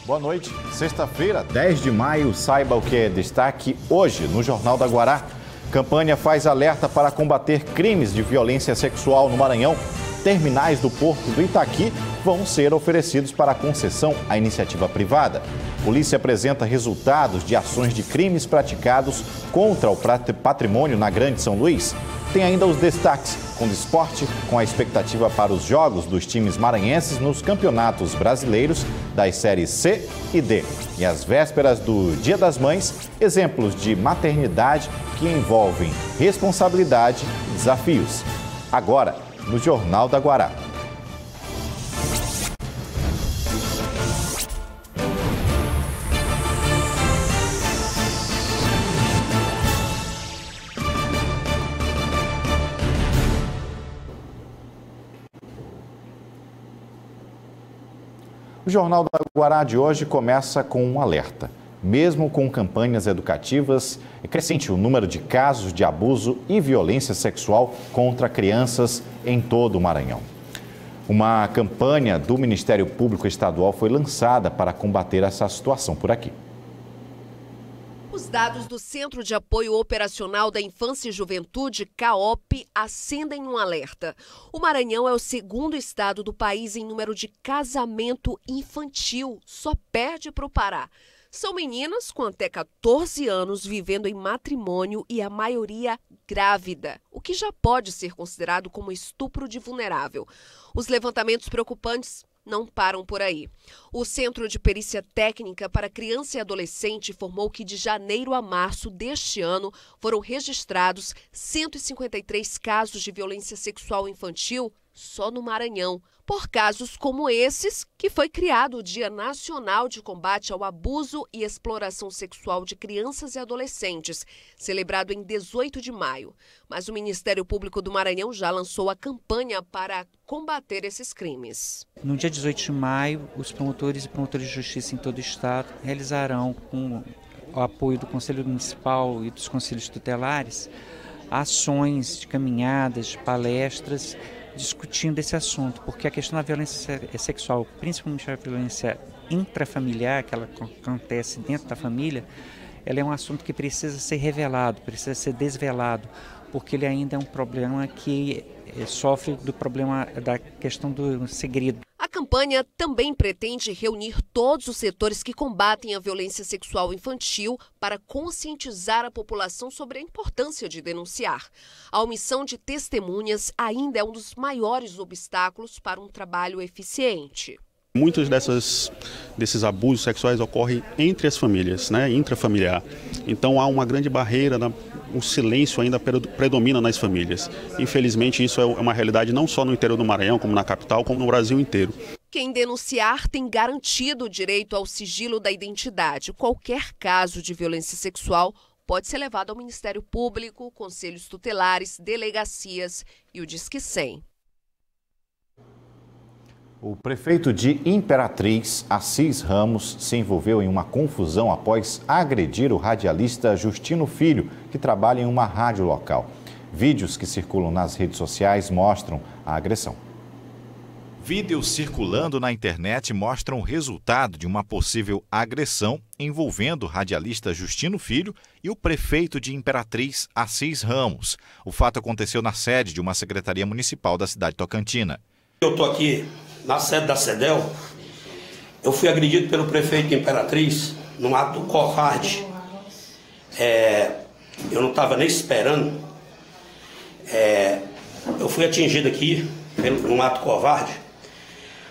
Boa noite. Sexta-feira, 10 de maio, saiba o que é destaque hoje no Jornal da Guará. Campanha faz alerta para combater crimes de violência sexual no Maranhão. Terminais do Porto do Itaqui vão ser oferecidos para concessão à iniciativa privada. Polícia apresenta resultados de ações de crimes praticados contra o patrimônio na Grande São Luís. Tem ainda os destaques com o esporte, com a expectativa para os jogos dos times maranhenses nos campeonatos brasileiros das séries C e D. E às vésperas do Dia das Mães, exemplos de maternidade que envolvem responsabilidade e desafios. Agora, no Jornal da Guará. O Jornal da Guará de hoje começa com um alerta. Mesmo com campanhas educativas, é crescente o número de casos de abuso e violência sexual contra crianças em todo o Maranhão. Uma campanha do Ministério Público Estadual foi lançada para combater essa situação por aqui. Os dados do Centro de Apoio Operacional da Infância e Juventude, CAOP, acendem um alerta. O Maranhão é o segundo estado do país em número de casamento infantil, só perde para o Pará. São meninas com até 14 anos vivendo em matrimônio e a maioria grávida, o que já pode ser considerado como estupro de vulnerável. Os levantamentos preocupantes não param por aí. O Centro de Perícia Técnica para Criança e Adolescente informou que de janeiro a março deste ano foram registrados 153 casos de violência sexual infantil só no Maranhão. Por casos como esses, que foi criado o Dia Nacional de Combate ao Abuso e Exploração Sexual de Crianças e Adolescentes, celebrado em 18 de maio. Mas o Ministério Público do Maranhão já lançou a campanha para combater esses crimes. No dia 18 de maio, os promotores e promotores de justiça em todo o estado realizarão, com o apoio do Conselho Municipal e dos Conselhos Tutelares, ações de caminhadas, de palestras, discutindo esse assunto, porque a questão da violência sexual, principalmente a violência intrafamiliar, que ela acontece dentro da família, ela é um assunto que precisa ser revelado, precisa ser desvelado, porque ele ainda é um problema que sofre do problema da questão do segredo. A campanha também pretende reunir todos os setores que combatem a violência sexual infantil para conscientizar a população sobre a importância de denunciar. A omissão de testemunhas ainda é um dos maiores obstáculos para um trabalho eficiente. Muitos desses abusos sexuais ocorrem entre as famílias, intrafamiliar. Então há uma grande barreira, o silêncio ainda predomina nas famílias. Infelizmente isso é uma realidade não só no interior do Maranhão, como na capital, como no Brasil inteiro. Quem denunciar tem garantido o direito ao sigilo da identidade. Qualquer caso de violência sexual pode ser levado ao Ministério Público, conselhos tutelares, delegacias e o Disque 100. O prefeito de Imperatriz, Assis Ramos, se envolveu em uma confusão após agredir o radialista Justino Filho, que trabalha em uma rádio local. Vídeos que circulam nas redes sociais mostram a agressão. Vídeos circulando na internet mostram o resultado de uma possível agressão envolvendo o radialista Justino Filho e o prefeito de Imperatriz, Assis Ramos. O fato aconteceu na sede de uma secretaria municipal da cidade tocantina. Eu estou aqui na sede da CEDEL. Eu fui agredido pelo prefeito de Imperatriz num ato covarde. Eu não estava nem esperando. Eu fui atingido aqui num ato covarde.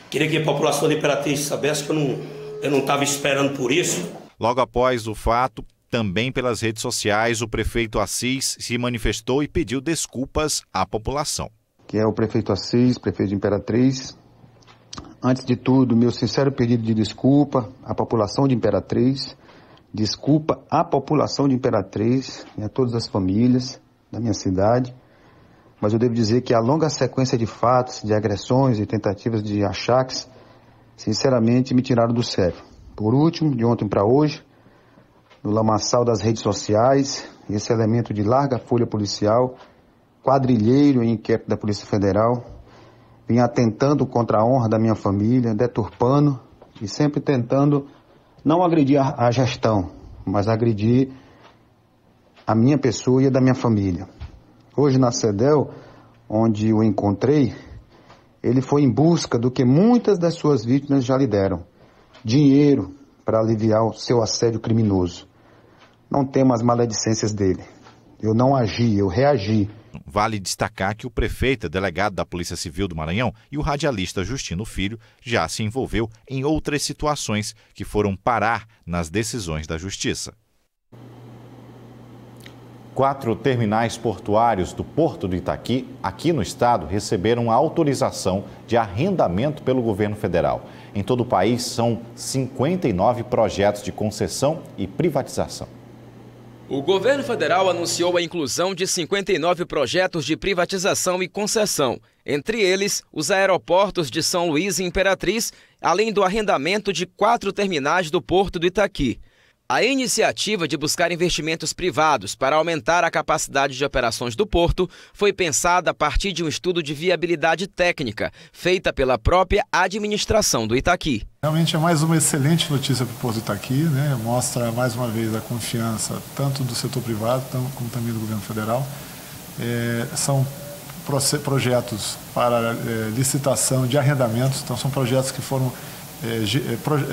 Queria que a população de Imperatriz soubesse que eu não estava esperando por isso. Logo após o fato, também pelas redes sociais, o prefeito Assis se manifestou e pediu desculpas à população. Que é o prefeito Assis, prefeito de Imperatriz. Antes de tudo, meu sincero pedido de desculpa à população de Imperatriz, desculpa à população de Imperatriz e a todas as famílias da minha cidade. Mas eu devo dizer que a longa sequência de fatos, de agressões e tentativas de achaques, sinceramente me tiraram do sério. Por último, de ontem para hoje, no lamaçal das redes sociais, esse elemento de larga folha policial, quadrilheiro em inquérito da Polícia Federal, vinha atentando contra a honra da minha família, deturpando e sempre tentando não agredi a gestão, mas agredi a minha pessoa e a da minha família. Hoje na CEDEL, onde o encontrei, ele foi em busca do que muitas das suas vítimas já lhe deram: dinheiro para aliviar o seu assédio criminoso. Não temo as maledicências dele. Eu não agi, eu reagi. Vale destacar que o prefeito e delegado da Polícia Civil do Maranhão e o radialista Justino Filho já se envolveu em outras situações que foram parar nas decisões da Justiça. 4 terminais portuários do Porto do Itaqui, aqui no estado, receberam a autorização de arrendamento pelo governo federal. Em todo o país, são 59 projetos de concessão e privatização. O governo federal anunciou a inclusão de 59 projetos de privatização e concessão, entre eles os aeroportos de São Luís e Imperatriz, além do arrendamento de 4 terminais do Porto do Itaqui. A iniciativa de buscar investimentos privados para aumentar a capacidade de operações do porto foi pensada a partir de um estudo de viabilidade técnica, feita pela própria administração do Itaqui. Realmente é mais uma excelente notícia para o Porto do Itaqui, né? Mostra mais uma vez a confiança tanto do setor privado como também do governo federal. São projetos para licitação de arrendamentos, então são projetos que foram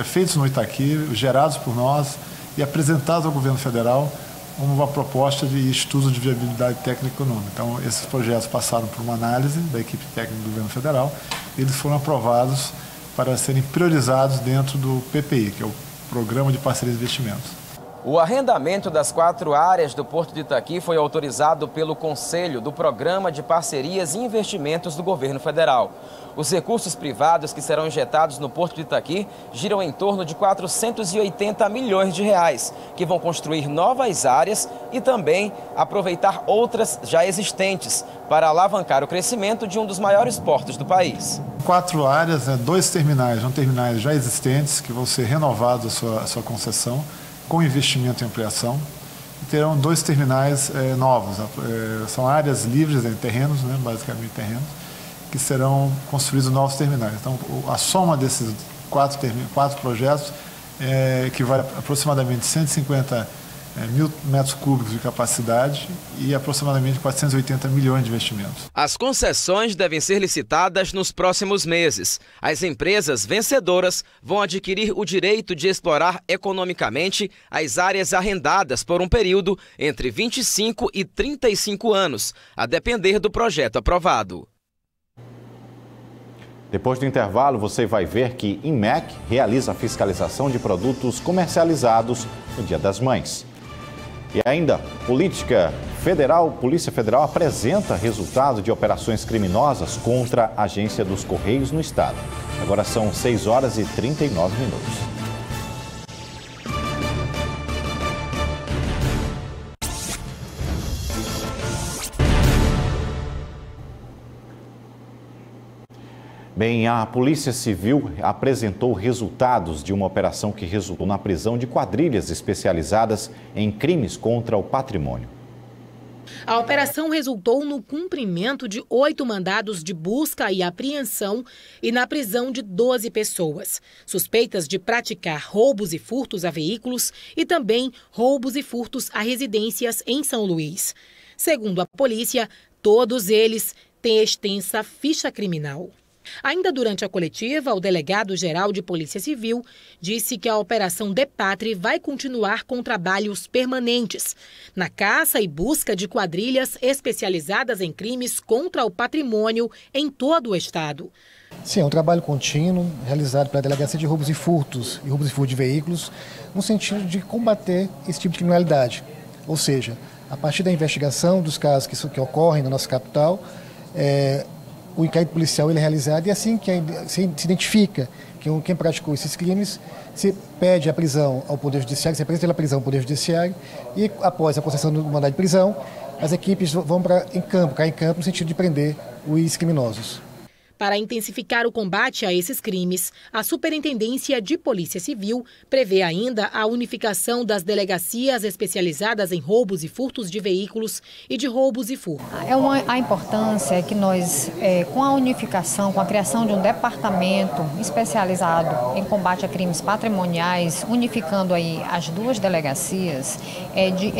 feitos no Itaqui, gerados por nós e apresentados ao governo federal como uma proposta de estudo de viabilidade técnica e econômica. Então, esses projetos passaram por uma análise da equipe técnica do governo federal e eles foram aprovados para serem priorizados dentro do PPI, que é o Programa de Parceria de Investimentos. O arrendamento das 4 áreas do Porto de Itaqui foi autorizado pelo Conselho do Programa de Parcerias e Investimentos do Governo Federal. Os recursos privados que serão injetados no Porto de Itaqui giram em torno de 480 milhões de reais, que vão construir novas áreas e também aproveitar outras já existentes para alavancar o crescimento de um dos maiores portos do país. 4 áreas, 2 terminais, são terminais já existentes que vão ser renovados a sua concessão, com investimento em ampliação, e terão 2 terminais novos. São áreas livres em terrenos, né, basicamente terrenos, que serão construídos novos terminais. Então, a soma desses 4 projetos equivale a aproximadamente 150 mil metros cúbicos de capacidade e aproximadamente 480 milhões de investimentos. As concessões devem ser licitadas nos próximos meses. As empresas vencedoras vão adquirir o direito de explorar economicamente as áreas arrendadas por um período entre 25 e 35 anos, a depender do projeto aprovado. Depois do intervalo, você vai ver que INMEC realiza a fiscalização de produtos comercializados no Dia das Mães. E ainda, Polícia Federal apresenta resultado de operações criminosas contra a Agência dos Correios no estado. Agora são 6h39. Bem, a Polícia Civil apresentou resultados de uma operação que resultou na prisão de quadrilhas especializadas em crimes contra o patrimônio. A operação resultou no cumprimento de 8 mandados de busca e apreensão e na prisão de 12 pessoas, suspeitas de praticar roubos e furtos a veículos e também roubos e furtos a residências em São Luís. Segundo a polícia, todos eles têm extensa ficha criminal. Ainda durante a coletiva, o delegado-geral de Polícia Civil disse que a Operação Depatre vai continuar com trabalhos permanentes na caça e busca de quadrilhas especializadas em crimes contra o patrimônio em todo o estado. Sim, é um trabalho contínuo realizado pela Delegacia de Roubos e Furtos de Veículos, no sentido de combater esse tipo de criminalidade. Ou seja, a partir da investigação dos casos que ocorrem na nossa capital, o inquérito policial ele é realizado e assim que se identifica que quem praticou esses crimes, se pede a prisão ao Poder Judiciário, se apresenta a prisão ao Poder Judiciário e após a concessão do mandado de prisão, as equipes vão cair em campo no sentido de prender os criminosos. Para intensificar o combate a esses crimes, a Superintendência de Polícia Civil prevê ainda a unificação das delegacias especializadas em roubos e furtos de veículos e de roubos e furtos. A importância é que nós, com a unificação, com a criação de um departamento especializado em combate a crimes patrimoniais, unificando aí as duas delegacias, de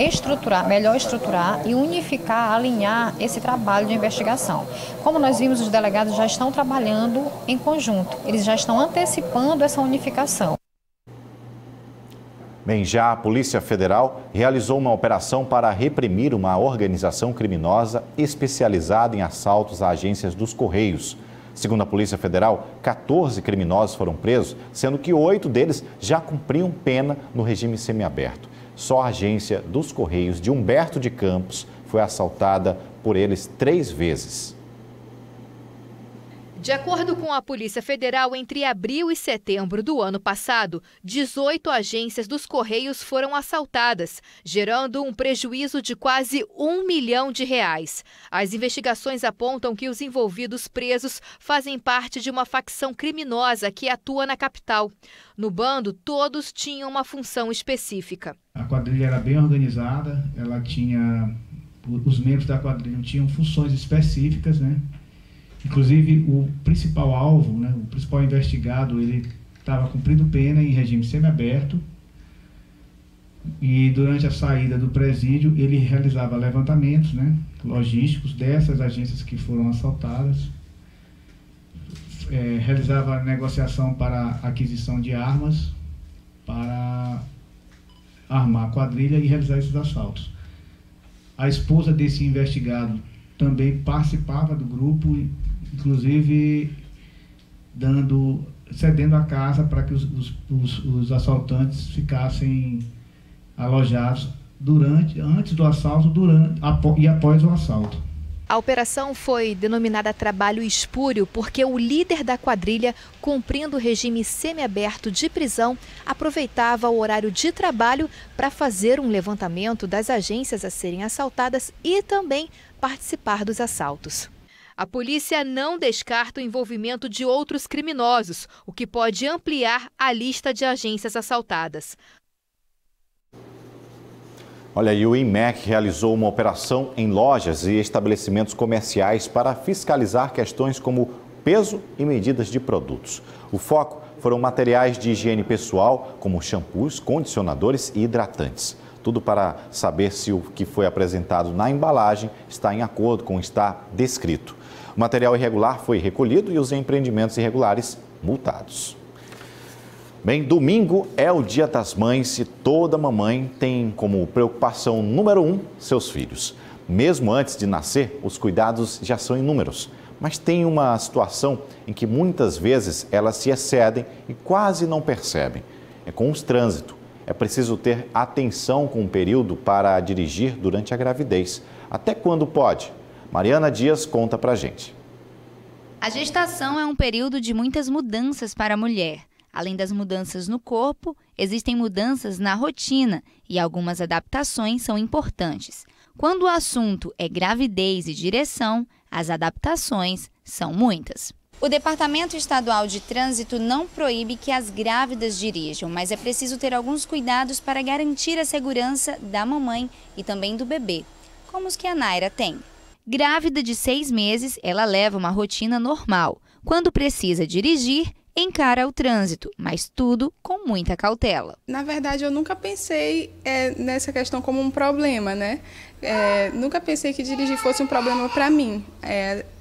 melhor estruturar e unificar, alinhar esse trabalho de investigação. Como nós vimos, os delegados já estão trabalhando em conjunto, eles já estão antecipando essa unificação. Bem, já a Polícia Federal realizou uma operação para reprimir uma organização criminosa especializada em assaltos a agências dos Correios. Segundo a Polícia Federal, 14 criminosos foram presos, sendo que 8 deles já cumpriam pena no regime semiaberto. Só a agência dos Correios de Humberto de Campos foi assaltada por eles 3 vezes. De acordo com a Polícia Federal, entre abril e setembro do ano passado, 18 agências dos Correios foram assaltadas, gerando um prejuízo de quase R$1 milhão. As investigações apontam que os envolvidos presos fazem parte de uma facção criminosa que atua na capital. No bando, todos tinham uma função específica. A quadrilha era bem organizada, os membros da quadrilha tinham funções específicas, né? Inclusive, o principal alvo, o principal investigado, ele estava cumprindo pena em regime semiaberto e durante a saída do presídio ele realizava levantamentos logísticos dessas agências que foram assaltadas, realizava negociação para aquisição de armas para armar a quadrilha e realizar esses assaltos. A esposa desse investigado também participava do grupo, inclusive cedendo a casa para que os assaltantes ficassem alojados antes do assalto, e após o assalto. A operação foi denominada Trabalho Espúrio porque o líder da quadrilha, cumprindo o regime semiaberto de prisão, aproveitava o horário de trabalho para fazer um levantamento das agências a serem assaltadas e também participar dos assaltos. A polícia não descarta o envolvimento de outros criminosos, o que pode ampliar a lista de agências assaltadas. Olha, e o IMEC realizou uma operação em lojas e estabelecimentos comerciais para fiscalizar questões como peso e medidas de produtos. O foco foram materiais de higiene pessoal, como shampoos, condicionadores e hidratantes. Tudo para saber se o que foi apresentado na embalagem está em acordo com o que está descrito. O material irregular foi recolhido e os empreendimentos irregulares multados. Bem, domingo é o Dia das Mães e toda mamãe tem como preocupação número 1 seus filhos. Mesmo antes de nascer, os cuidados já são inúmeros. Mas tem uma situação em que muitas vezes elas se excedem e quase não percebem. É com os trânsitos. É preciso ter atenção com o período para dirigir durante a gravidez. Até quando pode? Mariana Dias conta pra gente. A gestação é um período de muitas mudanças para a mulher. Além das mudanças no corpo, existem mudanças na rotina e algumas adaptações são importantes. Quando o assunto é gravidez e direção, as adaptações são muitas. O Departamento Estadual de Trânsito não proíbe que as grávidas dirijam, mas é preciso ter alguns cuidados para garantir a segurança da mamãe e também do bebê, como os que a Naira tem. Grávida de 6 meses, ela leva uma rotina normal. Quando precisa dirigir, encara o trânsito, mas tudo com muita cautela. Na verdade, eu nunca pensei nessa questão como um problema, né? Nunca pensei que dirigir fosse um problema para mim.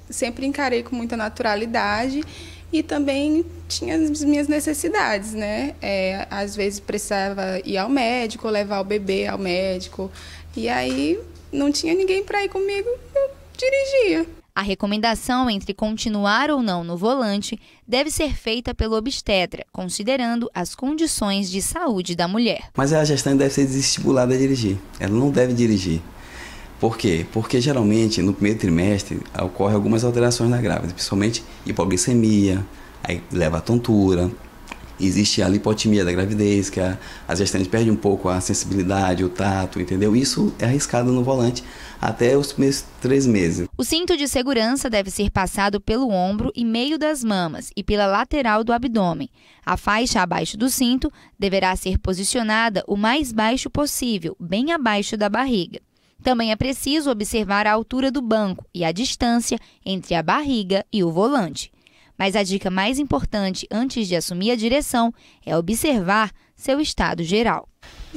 Sempre encarei com muita naturalidade e também tinha as minhas necessidades, né? Às vezes precisava ir ao médico, levar o bebê ao médico, e aí não tinha ninguém para ir comigo, eu dirigia. A recomendação entre continuar ou não no volante deve ser feita pelo obstetra, considerando as condições de saúde da mulher. Mas a gestante deve ser desestimulada a dirigir. Ela não deve dirigir. Por quê? Porque geralmente no primeiro trimestre ocorrem algumas alterações na grávida, principalmente hipoglicemia, aí leva a tontura, existe a lipotimia da gravidez, que a gestante perde um pouco a sensibilidade, o tato, entendeu? Isso é arriscado no volante até os primeiros 3 meses. O cinto de segurança deve ser passado pelo ombro e meio das mamas e pela lateral do abdômen. A faixa abaixo do cinto deverá ser posicionada o mais baixo possível, bem abaixo da barriga. Também é preciso observar a altura do banco e a distância entre a barriga e o volante. Mas a dica mais importante antes de assumir a direção é observar seu estado geral.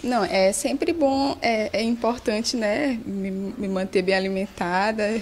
Não, é sempre bom, é importante, né, me manter bem alimentada,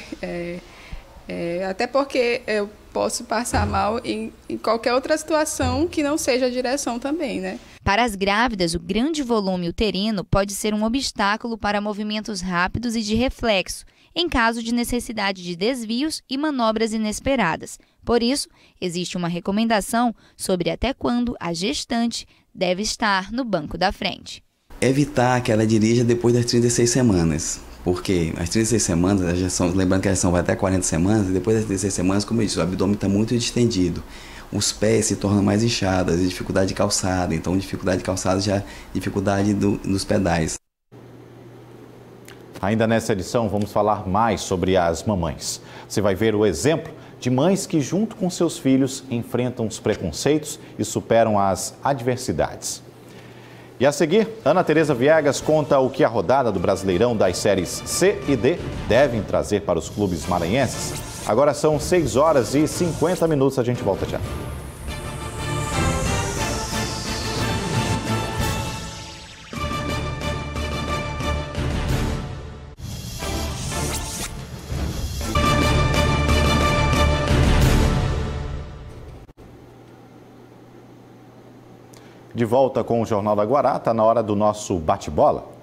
até porque eu posso passar mal em qualquer outra situação que não seja a direção também, né? Para as grávidas, o grande volume uterino pode ser um obstáculo para movimentos rápidos e de reflexo, em caso de necessidade de desvios e manobras inesperadas. Por isso, existe uma recomendação sobre até quando a gestante deve estar no banco da frente. Evitar que ela dirija depois das 36 semanas, porque as 36 semanas, a gestação, lembrando que a gestação vai até 40 semanas, e depois das 36 semanas, como eu disse, o abdômen está muito distendido. Os pés se tornam mais inchados, dificuldade de calçada, então dificuldade de calçada já dificuldade nos pedais. Ainda nessa edição vamos falar mais sobre as mamães. Você vai ver o exemplo de mães que junto com seus filhos enfrentam os preconceitos e superam as adversidades. E a seguir, Ana Tereza Viegas conta o que a rodada do Brasileirão das séries C e D devem trazer para os clubes maranhenses. Agora são 6h50, a gente volta já. De volta com o Jornal da Guará, está na hora do nosso bate-bola.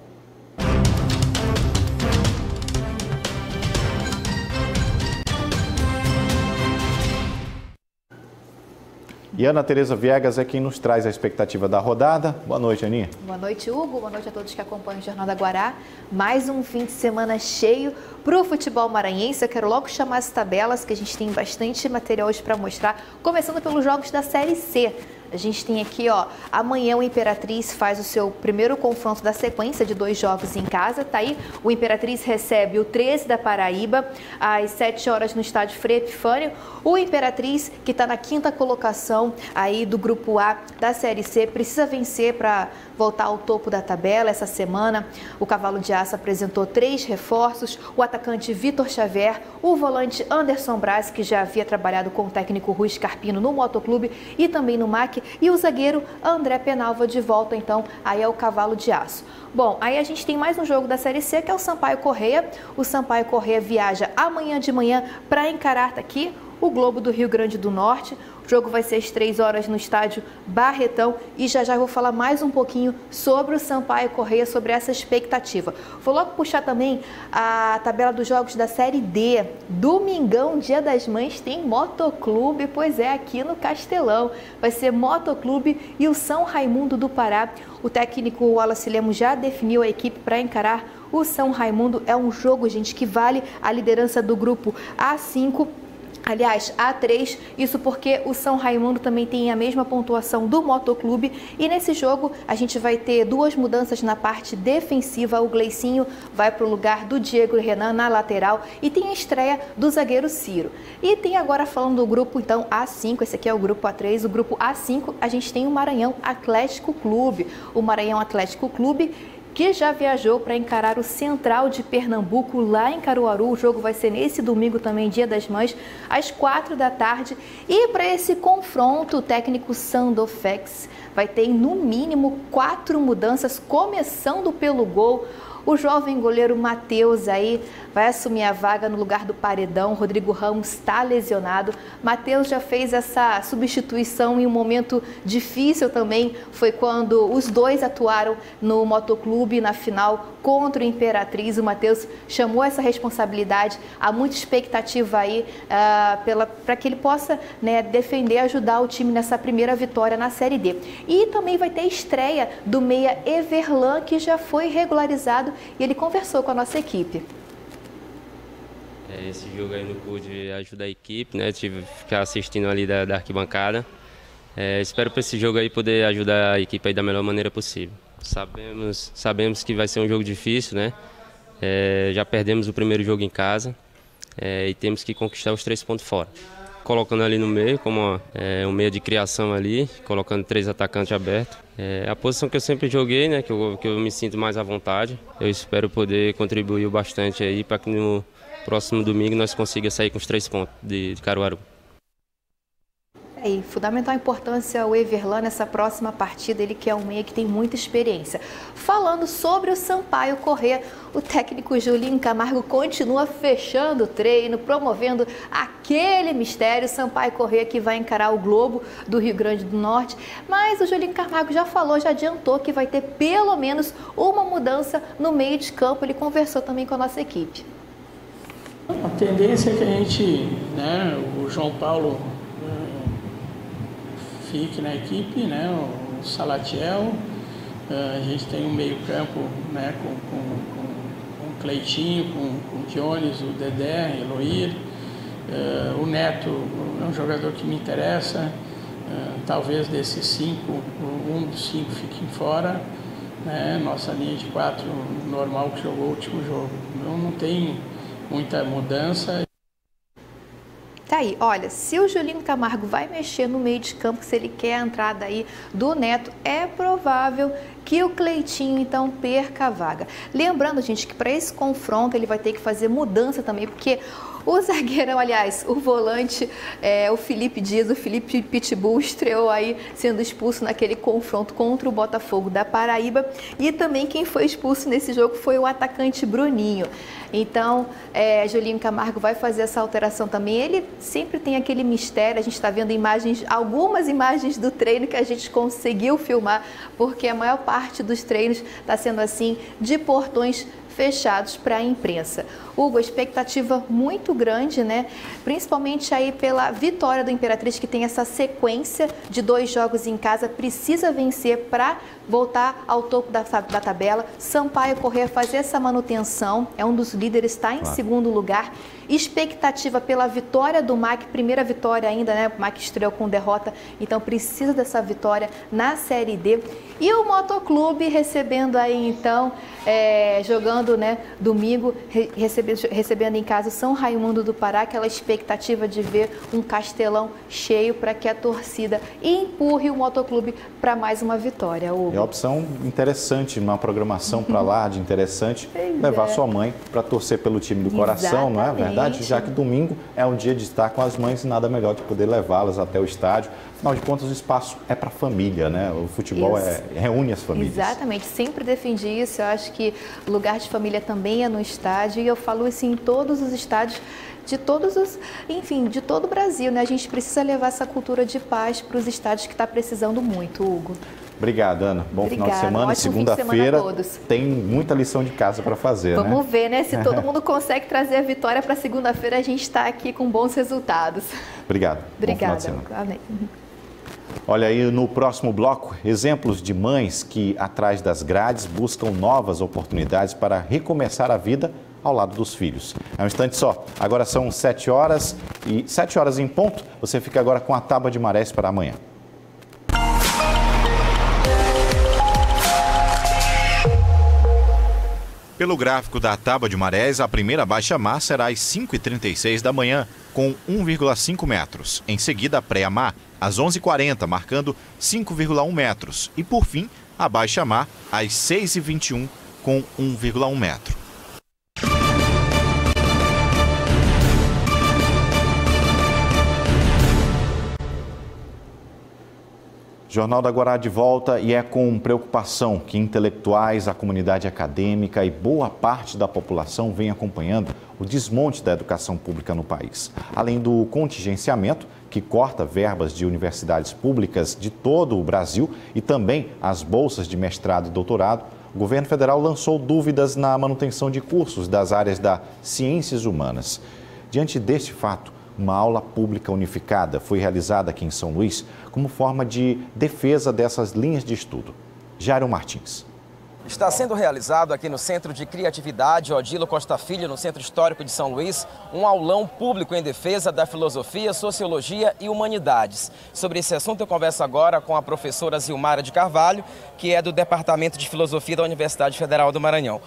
E Ana Tereza Viegas é quem nos traz a expectativa da rodada. Boa noite, Aninha. Boa noite, Hugo. Boa noite a todos que acompanham o Jornal da Guará. Mais um fim de semana cheio para o futebol maranhense. Eu quero logo chamar as tabelas, que a gente tem bastante material hoje para mostrar, começando pelos jogos da Série C. A gente tem aqui, ó, amanhã o Imperatriz faz o seu primeiro confronto da sequência de 2 jogos em casa, tá aí? O Imperatriz recebe o 13 da Paraíba, às 7 horas no estádio Frei Epifânio. O Imperatriz, que está na 5ª colocação aí do Grupo A da Série C, precisa vencer para voltar ao topo da tabela essa semana. O Cavalo de Aço apresentou 3 reforços, o atacante Vitor Xavier, o volante Anderson Braz, que já havia trabalhado com o técnico Rui Scarpino no Motoclube e também no MAC, e o zagueiro André Penalva de volta, então, aí é o Cavalo de Aço. Bom, aí a gente tem mais um jogo da Série C, que é o Sampaio Corrêa. O Sampaio Corrêa viaja amanhã de manhã para encarar aqui o Globo do Rio Grande do Norte. O jogo vai ser às 3 horas no estádio Barretão e já vou falar mais um pouquinho sobre o Sampaio Corrêa, sobre essa expectativa. Vou logo puxar também a tabela dos jogos da Série D. Domingão, Dia das Mães, tem Motoclube, pois é, aqui no Castelão. Vai ser Motoclube e o São Raimundo do Pará. O técnico Wallace Lemos já definiu a equipe para encarar o São Raimundo. É um jogo, gente, que vale a liderança do grupo A5. Aliás, A3, isso porque o São Raimundo também tem a mesma pontuação do Motoclube. E nesse jogo a gente vai ter 2 mudanças na parte defensiva. O Gleicinho vai para o lugar do Diego Renan na lateral e tem a estreia do zagueiro Ciro. E tem agora, falando do grupo então A5, esse aqui é o grupo A3, o grupo A5 a gente tem o Maranhão Atlético Clube. O Maranhão Atlético Clube, que já viajou para encarar o Central de Pernambuco lá em Caruaru. O jogo vai ser nesse domingo também, Dia das Mães, às 4 da tarde. E para esse confronto, o técnico Sandofex vai ter no mínimo 4 mudanças, começando pelo gol. O jovem goleiro Matheus aí vai assumir a vaga no lugar do Paredão. Rodrigo Ramos está lesionado. Matheus já fez essa substituição em um momento difícil também. Foi quando os dois atuaram no Motoclube na final contra o Imperatriz. O Matheus chamou essa responsabilidade. Há muita expectativa aí para que ele possa, né, defender, ajudar o time nessa primeira vitória na Série D. E também vai ter estreia do meia Everlan, que já foi regularizado, e ele conversou com a nossa equipe. Esse jogo aí não pude ajudar a equipe, né? Tive que ficar assistindo ali da arquibancada. Espero para esse jogo aí poder ajudar a equipe aí da melhor maneira possível. Sabemos que vai ser um jogo difícil, né? Já perdemos o primeiro jogo em casa e temos que conquistar os 3 pontos fora. Colocando ali no meio, como um meio de criação ali, colocando 3 atacantes abertos. A posição que eu sempre joguei, né? Que eu me sinto mais à vontade. Eu espero poder contribuir bastante aí para que no próximo domingo nós consigamos sair com os 3 pontos de Caruaru. E fundamental importância o Everlan nessa próxima partida, ele que é um meia que tem muita experiência. Falando sobre o Sampaio Corrêa, o técnico Julinho Camargo continua fechando o treino, promovendo aquele mistério. Sampaio Corrêa que vai encarar o Globo do Rio Grande do Norte, mas o Julinho Camargo já falou, já adiantou que vai ter pelo menos uma mudança no meio de campo. Ele conversou também com a nossa equipe. A tendência é que a gente, o João Paulo fique na equipe, o Salatiel, a gente tem um meio campo com o Cleitinho, com o Dionis, o Dedé, Eloir, o Neto é um jogador que me interessa, talvez desses 5, um dos 5 fique fora, nossa linha de 4 normal que jogou o último jogo, então não tem muita mudança. Tá aí, olha, se o Julinho Camargo vai mexer no meio de campo, se ele quer a entrada aí do Neto, é provável que o Cleitinho então perca a vaga. Lembrando, gente, que para esse confronto ele vai ter que fazer mudança também, porque o zagueirão, aliás, o volante, o Felipe Dias, o Felipe Pitbull, estreou aí sendo expulso naquele confronto contra o Botafogo da Paraíba. E também quem foi expulso nesse jogo foi o atacante Bruninho. Então, Julinho Camargo vai fazer essa alteração também. Ele sempre tem aquele mistério, a gente está vendo algumas imagens do treino que a gente conseguiu filmar, porque a maior parte dos treinos está sendo assim, de portões fechados para a imprensa. Hugo, a expectativa muito grande, né? Principalmente aí pela vitória do Imperatriz, que tem essa sequência de 2 jogos em casa, precisa vencer para voltar ao topo da tabela. Sampaio Corrêa fazer essa manutenção, é um dos líderes, está em segundo lugar. Expectativa pela vitória do MAC, primeira vitória ainda, né? O MAC estreou com derrota, então precisa dessa vitória na Série D. E o Motoclube recebendo aí, então, jogando, né, domingo, recebendo em casa o São Raimundo do Pará, aquela expectativa de ver um Castelão cheio para que a torcida empurre o Motoclube para mais uma vitória, Hugo. É uma opção interessante, uma programação para lá de interessante, levar sua mãe para torcer pelo time do coração, não é verdade? Já que domingo é um dia de estar com as mães e nada melhor que poder levá-las até o estádio. Afinal de contas, o espaço é para a família, né? O futebol reúne as famílias. Exatamente, sempre defendi isso. Eu acho que lugar de família também é no estádio, e eu falo isso em todos os estádios, de todo o Brasil, né? A gente precisa levar essa cultura de paz para os estádios que está precisando muito, Hugo. Obrigado, Ana. Bom final de semana. Segunda-feira tem muita lição de casa para fazer, né? Vamos ver, né? Se todo mundo consegue trazer a vitória para segunda-feira, a gente está aqui com bons resultados. Obrigado. Obrigada. Bom final de semana. Amém. Olha aí no próximo bloco, exemplos de mães que, atrás das grades, buscam novas oportunidades para recomeçar a vida ao lado dos filhos. É um instante só. Agora são 7 horas e 7 horas em ponto. Você fica agora com a Tábua de Marés para amanhã. Pelo gráfico da Tábua de Marés, a primeira baixa-mar será às 5h36 da manhã, com 1,5 metros. Em seguida, a pré-mar, às 11h40, marcando 5,1 metros. E, por fim, a baixa-mar, às 6h21, com 1,1 metro. Jornal da Guará de volta, e é com preocupação que intelectuais, a comunidade acadêmica e boa parte da população vem acompanhando o desmonte da educação pública no país. Além do contingenciamento, que corta verbas de universidades públicas de todo o Brasil e também as bolsas de mestrado e doutorado, o governo federal lançou dúvidas na manutenção de cursos das áreas das ciências humanas. Diante deste fato, uma aula pública unificada foi realizada aqui em São Luís como forma de defesa dessas linhas de estudo. Jairo Martins. Está sendo realizado aqui no Centro de Criatividade Odilo Costa Filho, no Centro Histórico de São Luís, um aulão público em defesa da filosofia, sociologia e humanidades. Sobre esse assunto eu converso agora com a professora Zilmara de Carvalho, que é do Departamento de Filosofia da Universidade Federal do Maranhão.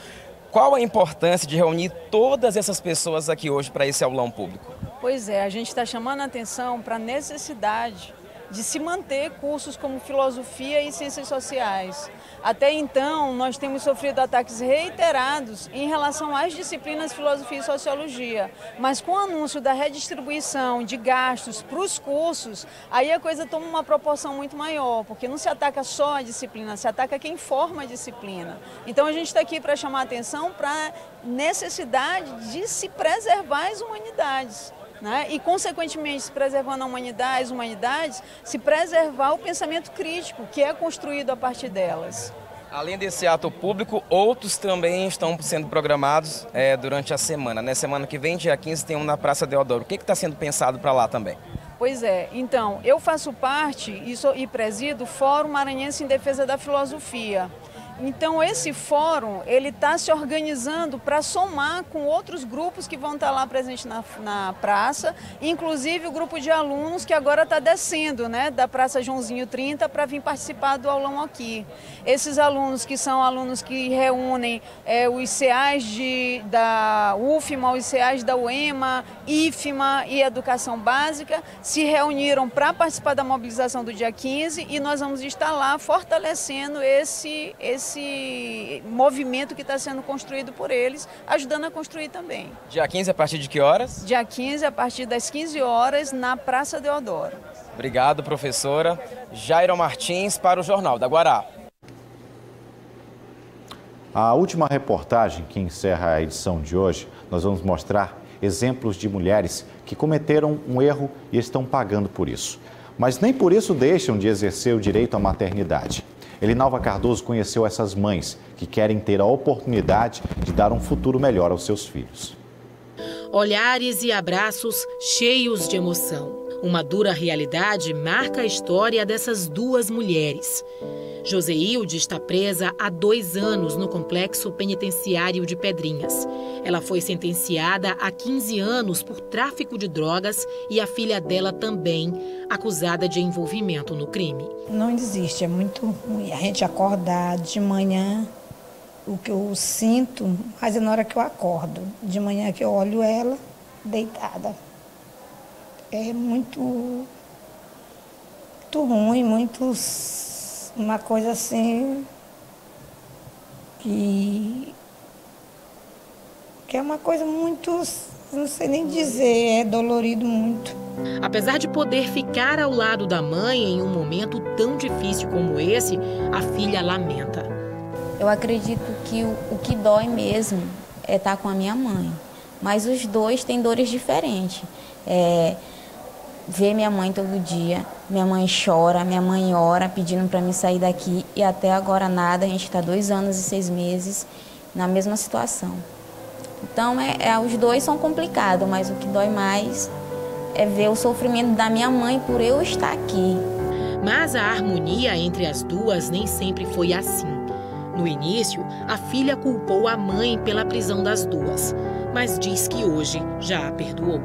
Qual a importância de reunir todas essas pessoas aqui hoje para esse aulão público? Pois é, a gente está chamando a atenção para a necessidade de se manter cursos como filosofia e ciências sociais. Até então, nós temos sofrido ataques reiterados em relação às disciplinas filosofia e sociologia, mas com o anúncio da redistribuição de gastos para os cursos, aí a coisa toma uma proporção muito maior, porque não se ataca só a disciplina, se ataca quem forma a disciplina. Então a gente está aqui para chamar a atenção para a necessidade de se preservar as humanidades. Né? E, consequentemente, se preservando a humanidades, se preservar o pensamento crítico, que é construído a partir delas. Além desse ato público, outros também estão sendo programados durante a semana. Na semana que vem, dia 15, tem um na Praça Deodoro. O que está sendo pensado para lá também? Pois é, então, eu faço parte e presido o Fórum Maranhense em Defesa da Filosofia. Então esse fórum, ele está se organizando para somar com outros grupos que vão estar lá presentes na praça, inclusive o grupo de alunos que agora está descendo, né, da Praça Joãozinho 30 para vir participar do aulão aqui. Esses alunos que são alunos que reúnem os CEAs da UFMA, os CEAs da UEMA, IFMA e Educação Básica, se reuniram para participar da mobilização do dia 15 e nós vamos estar lá fortalecendo esse movimento que está sendo construído por eles, ajudando a construir também. Dia 15 a partir de que horas? Dia 15 a partir das 15 horas na Praça Deodoro. Obrigado, professora. Jairo Martins para o Jornal da Guará. A última reportagem que encerra a edição de hoje, nós vamos mostrar exemplos de mulheres que cometeram um erro e estão pagando por isso. Mas nem por isso deixam de exercer o direito à maternidade. Elinalva Cardoso conheceu essas mães que querem ter a oportunidade de dar um futuro melhor aos seus filhos. Olhares e abraços cheios de emoção. Uma dura realidade marca a história dessas duas mulheres. Joseilde está presa há 2 anos no complexo penitenciário de Pedrinhas. Ela foi sentenciada a 15 anos por tráfico de drogas e a filha dela também, acusada de envolvimento no crime. Não existe, é muito ruim. A gente acordar de manhã, o que eu sinto, mas é na hora que eu acordo. De manhã que eu olho ela deitada. É muito ruim, uma coisa assim que é uma coisa muito, não sei nem dizer, é dolorido muito. Apesar de poder ficar ao lado da mãe em um momento tão difícil como esse, a filha lamenta. Eu acredito que o que dói mesmo é estar com a minha mãe, mas os dois têm dores diferentes. Ver minha mãe todo dia, minha mãe chora, minha mãe ora pedindo para mim sair daqui e até agora nada, a gente está 2 anos e 6 meses na mesma situação. Então, os dois são complicados, mas o que dói mais é ver o sofrimento da minha mãe por eu estar aqui. Mas a harmonia entre as duas nem sempre foi assim. No início, a filha culpou a mãe pela prisão das duas, mas diz que hoje já a perdoou.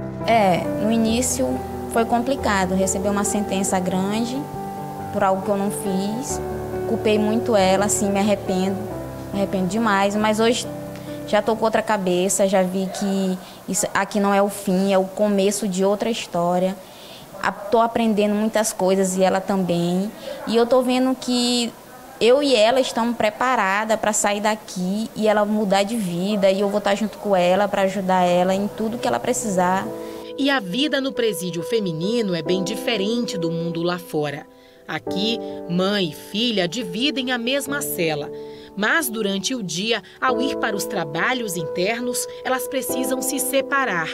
No início foi complicado, receber uma sentença grande por algo que eu não fiz. Culpei muito ela, assim, me arrependo demais, mas hoje já estou com outra cabeça, já vi que isso aqui não é o fim, é o começo de outra história. Estou aprendendo muitas coisas e ela também, e eu estou vendo que eu e ela estamos preparadas para sair daqui e ela mudar de vida, e eu vou estar junto com ela para ajudar ela em tudo que ela precisar. E a vida no presídio feminino é bem diferente do mundo lá fora. Aqui, mãe e filha dividem a mesma cela. Mas durante o dia, ao ir para os trabalhos internos, elas precisam se separar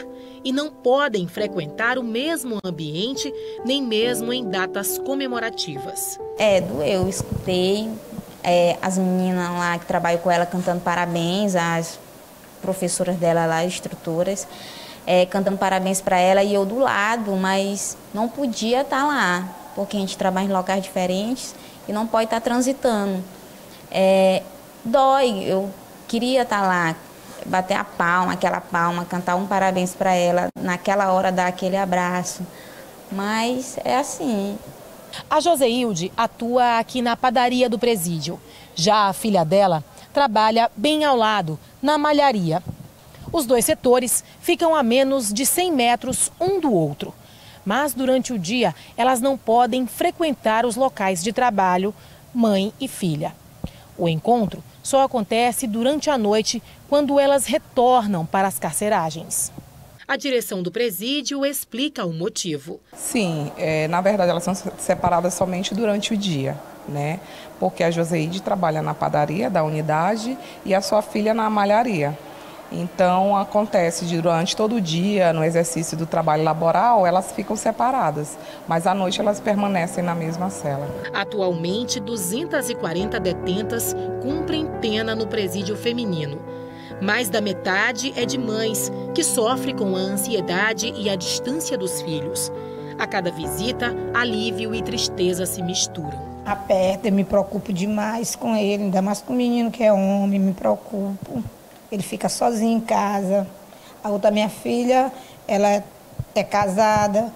e não podem frequentar o mesmo ambiente, nem mesmo em datas comemorativas. Doeu, escutei as meninas lá que trabalham com ela cantando parabéns, as professoras dela lá, instrutoras, cantando parabéns para ela e eu do lado, mas não podia estar lá, porque a gente trabalha em locais diferentes e não pode estar transitando. dói. Eu queria estar lá, bater a palma, aquela palma, cantar um parabéns para ela, naquela hora dar aquele abraço. Mas é assim. A Joseilde atua aqui na padaria do presídio. Já a filha dela trabalha bem ao lado, na malharia. Os dois setores ficam a menos de 100 metros um do outro. Mas durante o dia, elas não podem frequentar os locais de trabalho, mãe e filha. O encontro só acontece durante a noite, quando elas retornam para as carceragens. A direção do presídio explica o motivo. Sim, na verdade elas são separadas somente durante o dia, né? Porque a Joseide trabalha na padaria da unidade e a sua filha na malharia. Então acontece durante todo o dia, no exercício do trabalho laboral, elas ficam separadas, mas à noite elas permanecem na mesma cela. Atualmente, 240 detentas cumprem pena no presídio feminino. Mais da metade é de mães que sofrem com a ansiedade e a distância dos filhos. A cada visita, alívio e tristeza se misturam. Aperta, eu me preocupo demais com ele, ainda mais com o menino que é homem, me preocupo. Ele fica sozinho em casa. A outra, minha filha, ela é casada,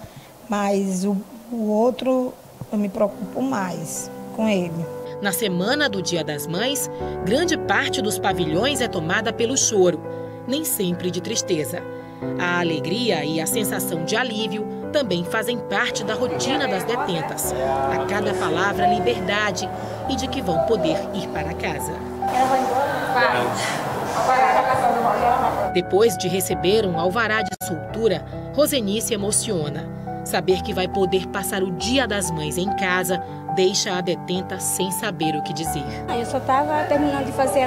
mas o outro eu me preocupo mais com ele. Na semana do Dia das Mães, grande parte dos pavilhões é tomada pelo choro, nem sempre de tristeza. A alegria e a sensação de alívio também fazem parte da rotina das detentas. A cada palavra, liberdade e de que vão poder ir para casa. Ela vai embora? Vai. Depois de receber um alvará de soltura, Roseni se emociona. Saber que vai poder passar o Dia das Mães em casa deixa a detenta sem saber o que dizer. Eu só estava terminando de fazer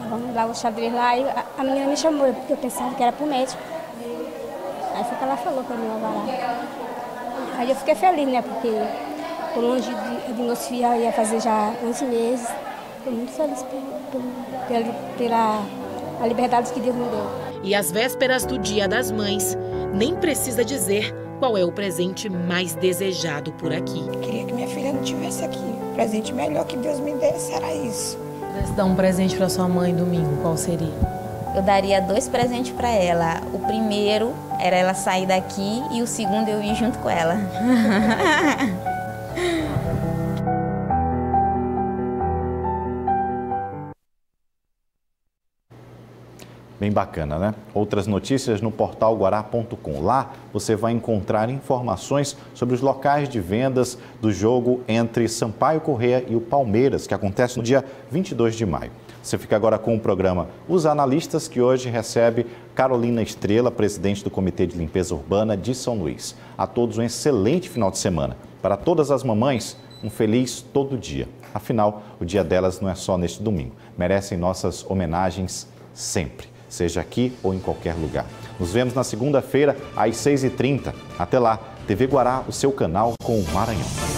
vamos lá, o xadrez lá, e a menina me chamou, porque eu pensava que era pro médico. Aí foi que ela falou para mim o alvará. Aí eu fiquei feliz, né, porque por longe de meus filhos ia fazer já 11 meses. Estou muito feliz pela liberdade que Deus me deu. E às vésperas do Dia das Mães, nem precisa dizer qual é o presente mais desejado por aqui. Queria que minha filha não estivesse aqui. O presente melhor que Deus me desse era isso. Se dar um presente para sua mãe domingo, qual seria? Eu daria 2 presentes para ela. O primeiro era ela sair daqui e o segundo eu ir junto com ela. Bem bacana, né? Outras notícias no portal guará.com. Lá você vai encontrar informações sobre os locais de vendas do jogo entre Sampaio Corrêa e o Palmeiras, que acontece no dia 22 de maio. Você fica agora com o programa Os Analistas, que hoje recebe Carolina Estrela, presidente do Comitê de Limpeza Urbana de São Luís. A todos um excelente final de semana. Para todas as mamães, um feliz todo dia. Afinal, o dia delas não é só neste domingo. Merecem nossas homenagens sempre, seja aqui ou em qualquer lugar. Nos vemos na segunda-feira, às 6h30. Até lá, TV Guará, o seu canal com o Maranhão.